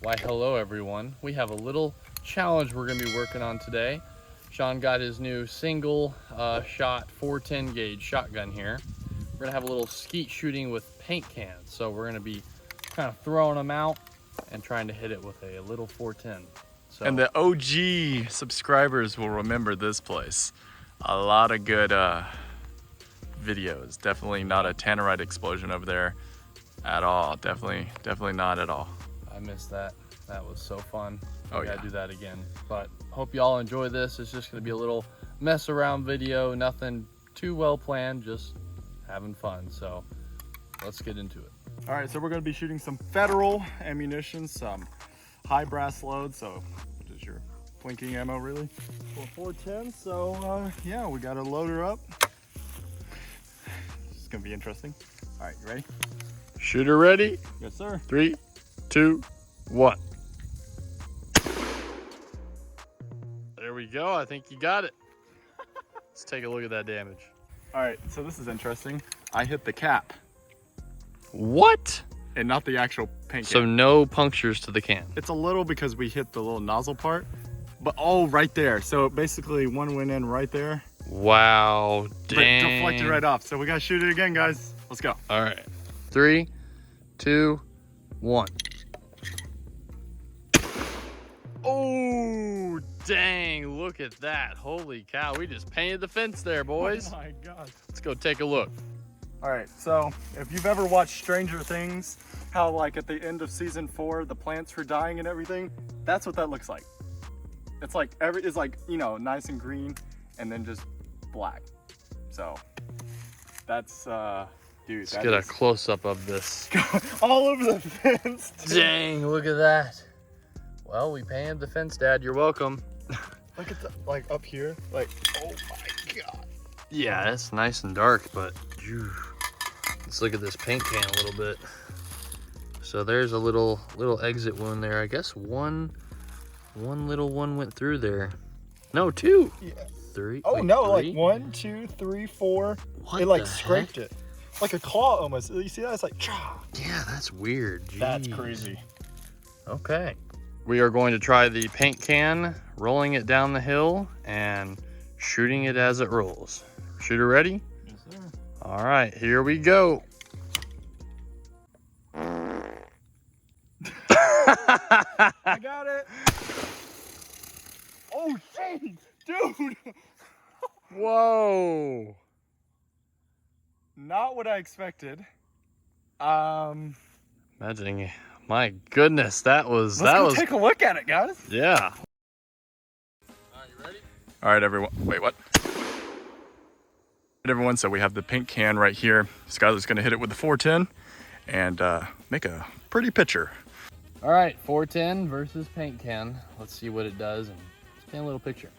Why, hello everyone. We have a little challenge we're gonna be working on today. Sean got his new single shot 410 gauge shotgun here. We're gonna have a little skeet shooting with paint cans. So we're gonna be kind of throwing them out and trying to hit it with a little 410. So, and the OG subscribers will remember this place. A lot of good videos. Definitely not a tannerite explosion over there at all. Definitely not at all. I missed that. That was so fun. Oh, We gotta yeah. do that again. But hope you all enjoy this. It's just gonna be a little mess around video. Nothing too well planned, just having fun. So let's get into it. All right, so we're gonna be shooting some federal ammunition, some high brass loads, so which is your blinking ammo really, for 410. So yeah, we gotta load her up. This is gonna be interesting. All right, you ready? Shooter ready? Yes, sir. 3, 2, 1. There we go. I think you got it. Let's take a look at that damage. All right, so this is interesting. I hit the cap What? and not the actual paint So can. no punctures to the can. It's a little because we hit the little nozzle part, but right there. So basically one went in right there, Wow. but Dang. deflected right off. So we gotta shoot it again, guys. Let's go. All right. 3, 2, 1. Oh, dang. Look at that. Holy cow. We just painted the fence there, boys. Oh my God. Let's go take a look. All right, so if you've ever watched Stranger Things, how like at the end of season 4, the plants were dying and everything, that's what that looks like. It's like it's like, you know, nice and green and then just black. So that's dude, Let's that get a is close-up of this. all over the fence. dude. Dang, look at that. Well, we painted the fence, Dad. You're welcome. Look at the, like up here, like, oh my God. Yeah, it's nice and dark, but phew. Let's look at this paint can a little bit. So there's a little exit wound there. I guess one little one went through there. No, 2. Yeah. 3. Oh wait, no, 3? like 1, 2, 3, 4. What It like the scraped heck? it. Like a claw almost. You see that? It's like, Yeah, that's weird. that's Jeez. crazy. Okay. We are going to try the paint can, rolling it down the hill and shooting it as it rolls. Shooter ready? Yes, sir. All right, here we go. I got it. Oh, jeez, dude. Whoa. Not what I expected. Imagining, my goodness, that was, Let's go take a look at it, guys. yeah. All right, you ready? All right, everyone. Wait, what? All right, everyone. So we have the paint can right here. Skyler's gonna hit it with the 410 and make a pretty picture. All right, 410 versus paint can. Let's see what it does and let's paint a little picture.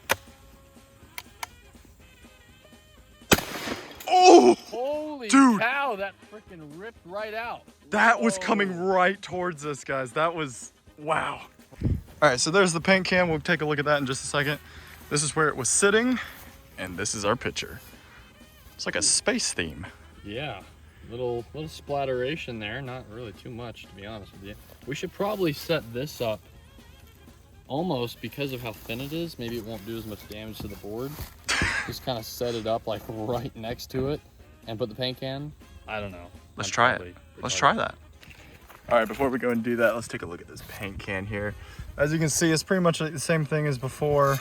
Oh, Holy Dude. cow, that freaking ripped right out. that was Whoa. coming right towards us, guys. That was, wow. All right, so there's the paint can. We'll take a look at that in just a second. This is where it was sitting, and this is our picture. It's like a space theme. Yeah, little splatteration there. Not really too much, to be honest with you. We should probably set this up almost because of how thin it is. Maybe it won't do as much damage to the board. Just kind of set it up like right next to it and put the paint can. I don't know. Let's I'm try probably it. Let's try retarded. that. All right, before we go and do that, let's take a look at this paint can here. As you can see, it's pretty much like the same thing as before.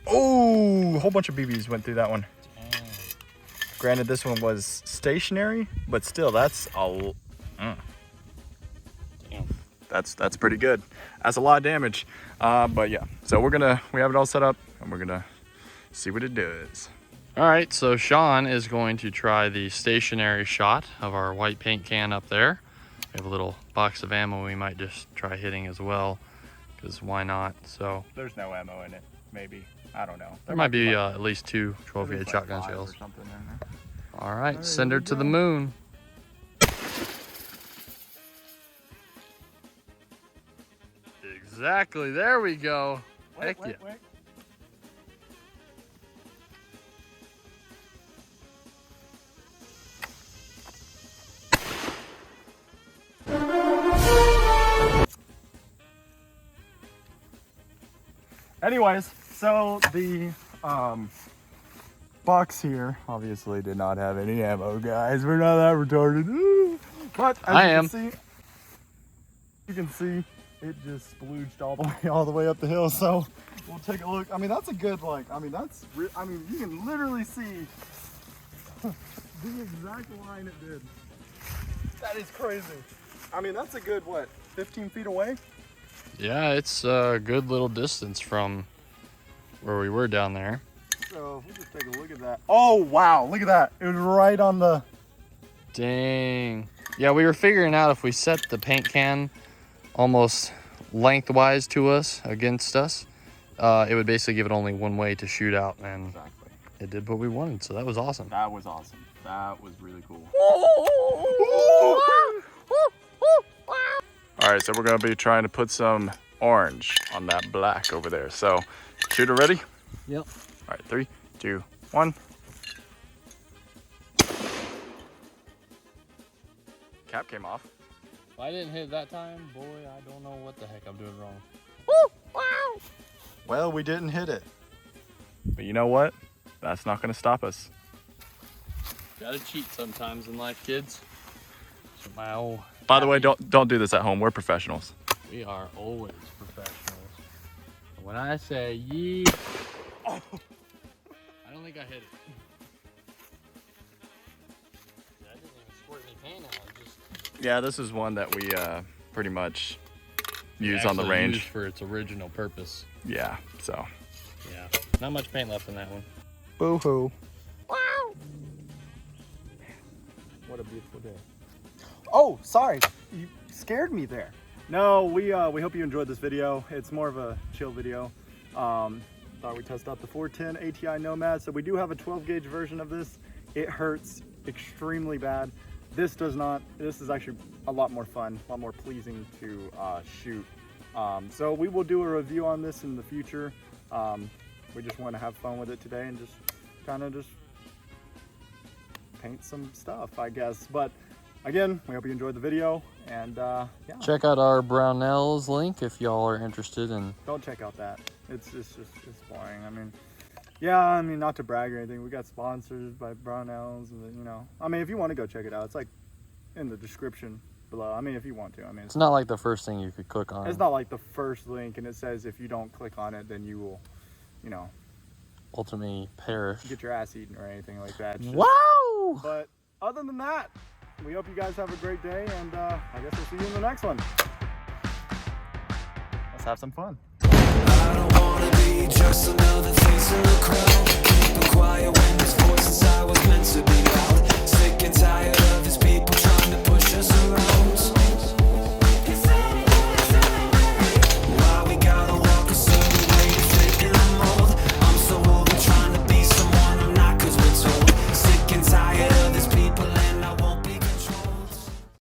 Oh, a whole bunch of BBs went through that one. Dang. Granted, this one was stationary, but still, that's Damn. that's pretty good. That's a lot of damage. But yeah, so we have it all set up, and we're gonna see what it does. All right, so Sean is going to try the stationary shot of our white paint can up there. We have a little box of ammo we might just try hitting as well, because why not? So There's no ammo in it. Maybe. I don't know. there might be at least 2 12-gauge shotgun shells. Or something in there. All right, right, send here her we to the go. moon. Exactly, there we go. Heck yeah. Wait. Anyways, so the box here obviously did not have any ammo, guys. We're not that retarded. But as you can see it just splooged all the way up the hill. So we'll take a look. I mean, that's a good, like, I mean, you can literally see the exact line it did. That is crazy. I mean, that's a good, what, 15 feet away? Yeah, it's a good little distance from where we were down there. So we'll just take a look at that. Oh, wow, look at that. It was right on the... Dang. Yeah, we were figuring out if we set the paint can almost lengthwise to us, against us, it would basically give it only one way to shoot out, and Exactly. it did what we wanted, so that was awesome. That was awesome. That was really cool. All right, so we're gonna be trying to put some orange on that black over there. So, shooter ready? Yep. All right, 3, 2, 1. Cap came off. If I didn't hit that time, boy, I don't know what the heck I'm doing wrong. Well, we didn't hit it. But you know what? That's not gonna stop us. Gotta cheat sometimes in life, kids. So my old By the way, don't do this at home. We're professionals. We are always professionals. When I say yee, I don't think I hit it. I didn't even squirt any paint out. It just Yeah, this is one that we pretty much use on the actually range. used for its original purpose. Yeah, so. Yeah, not much paint left in that one. Boo-hoo. What a beautiful day. Oh, sorry. You scared me there. No, we hope you enjoyed this video. It's more of a chill video. Thought we'd test out the 410 ATI Nomad. So we do have a 12 gauge version of this. It hurts extremely bad. This does not. This is actually a lot more fun, a lot more pleasing to shoot. So we will do a review on this in the future. We just want to have fun with it today and just kind of just paint some stuff, I guess. But again, we hope you enjoyed the video, and yeah. Check out our Brownells link if y'all are interested in. Don't check out that. It's boring. I mean, yeah, I mean, not to brag or anything. We got sponsored by Brownells, and you know, I mean, if you want to go check it out, it's like in the description below. I mean, if you want to. I mean, It's not like the first thing you could click on. it's not like the first link and it says if you don't click on it, then you will, you know, Ultimately perish. get your ass eaten or anything like that. It's just- Wow! But other than that, we hope you guys have a great day, and I guess we'll see you in the next one. Let's have some fun. I don't wanna be just another face in the crowd.